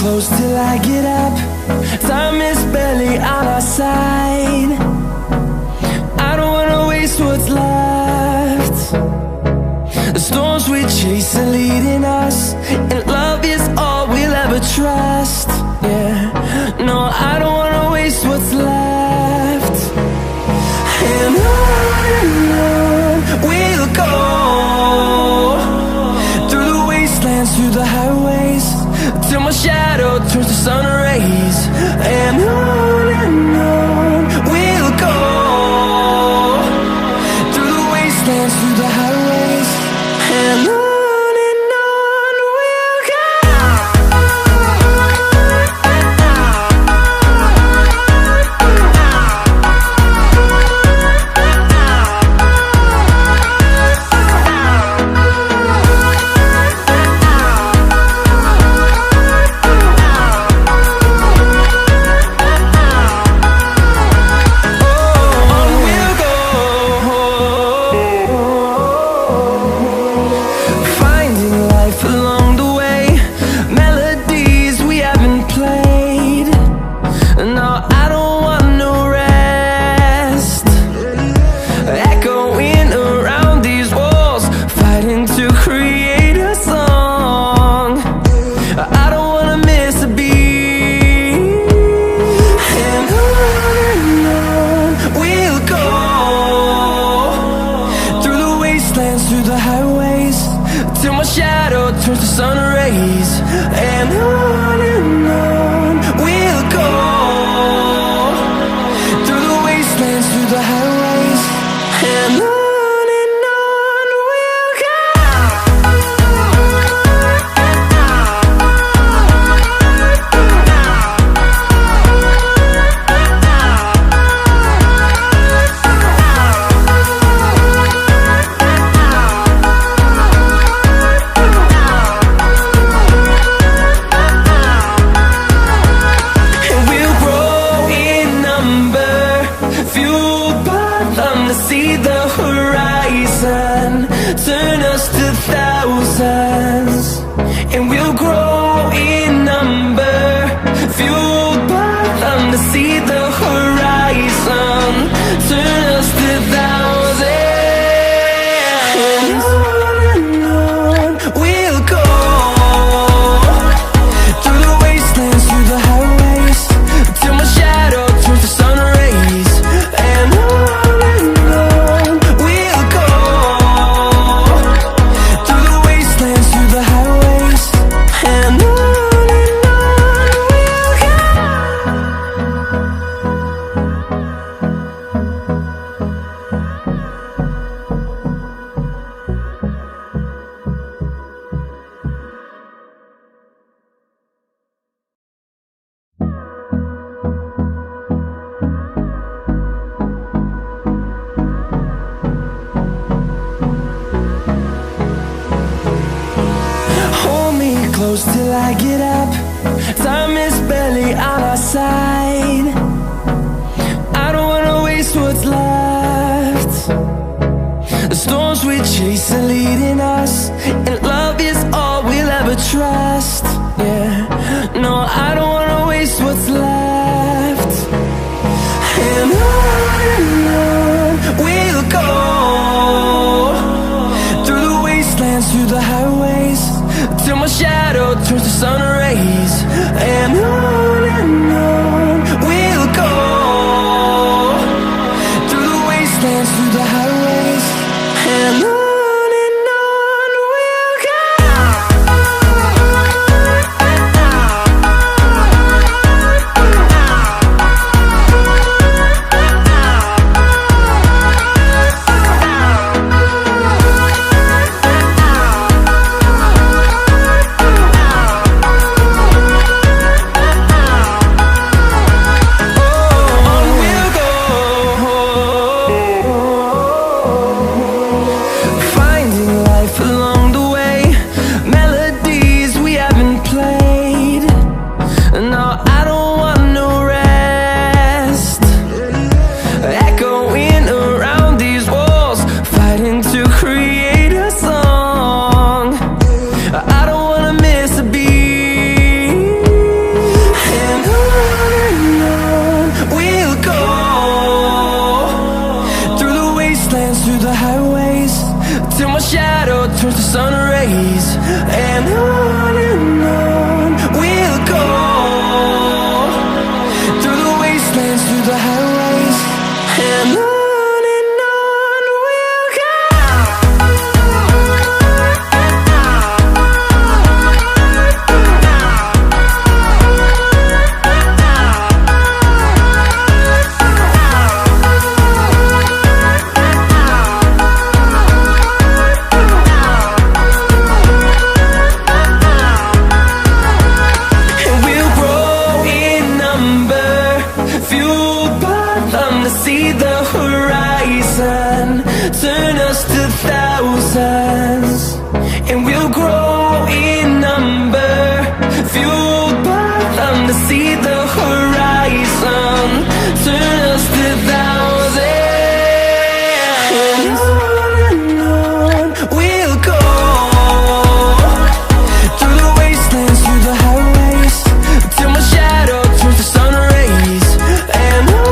close till I get up. Time is barely on our side. I don't wanna waste what's left. The storms we chase are leading us, and love is all we'll ever trust. Yeah, no, I don't wanna waste what's left. And on we'll go, through the wastelands, through the highways, till my shadow turns to sun rays. And on we'll go, through the wastelands, through the highways, and on we'll go. Turns to sun rays, and on we'll go, through the wastelands, through the highways, and on we'll go. See the horizon, turn us to thousands, and we'll grow in number, fueled by them to see the horizon, turn us to thousands. And on we'll go, through the wastelands, through the highways, till my shadow turns to sun rays. And close till I get up. Time is barely on our side. I don't wanna waste what's left. The storms we chase are leading us, and love is all we'll ever trust. Yeah, no, I don't wanna waste what's left. And on we'll go, through the wastelands, through the highways, till my shadow turns to sun rays. And on we'll wastelands, through the highways, and on we'll go. See the horizon, turn us to thousands, and we'll grow in number, fueled by them to see the horizon, turn us to thousands, and on we'll go, through the wastelands, through the highways, till my shadow turns to sun rays, and on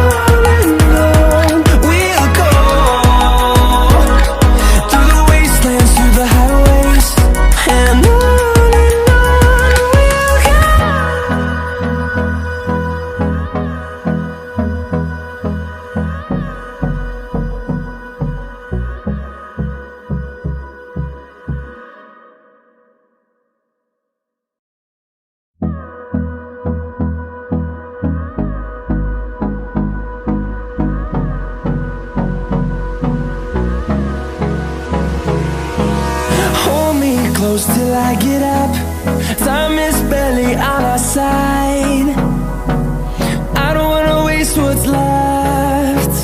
close till I get up. Time is barely on our side. I don't wanna waste what's left.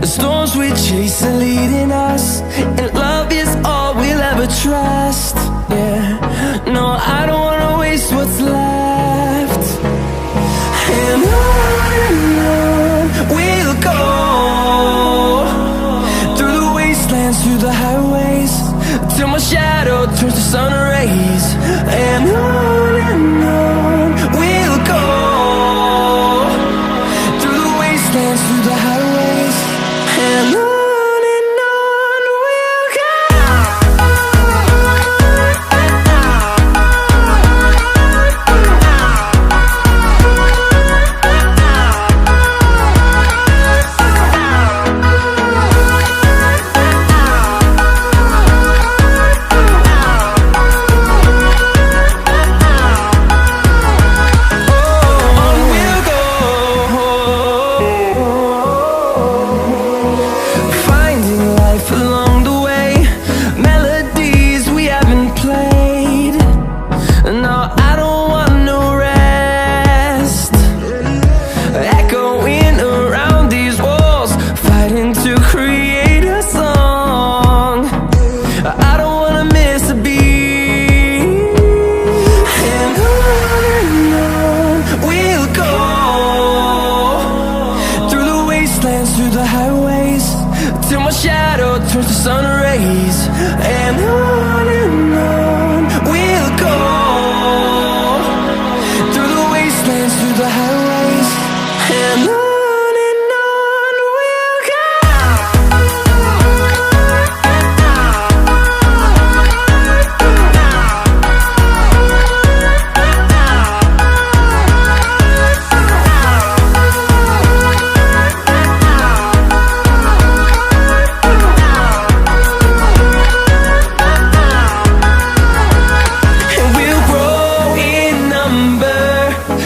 The storms we chase are leading us, and love is all we'll ever trust. Yeah, no, I don't wanna waste what's left. And on we'll go, through the wastelands, through the highways, till my shadow turns to sun rays, and on we'll go, through the wastelands, through the highways, and on we'll go. Through the highways, till my shadow turns to sun rays, and on we'll go, through the wastelands, through the highways, and on.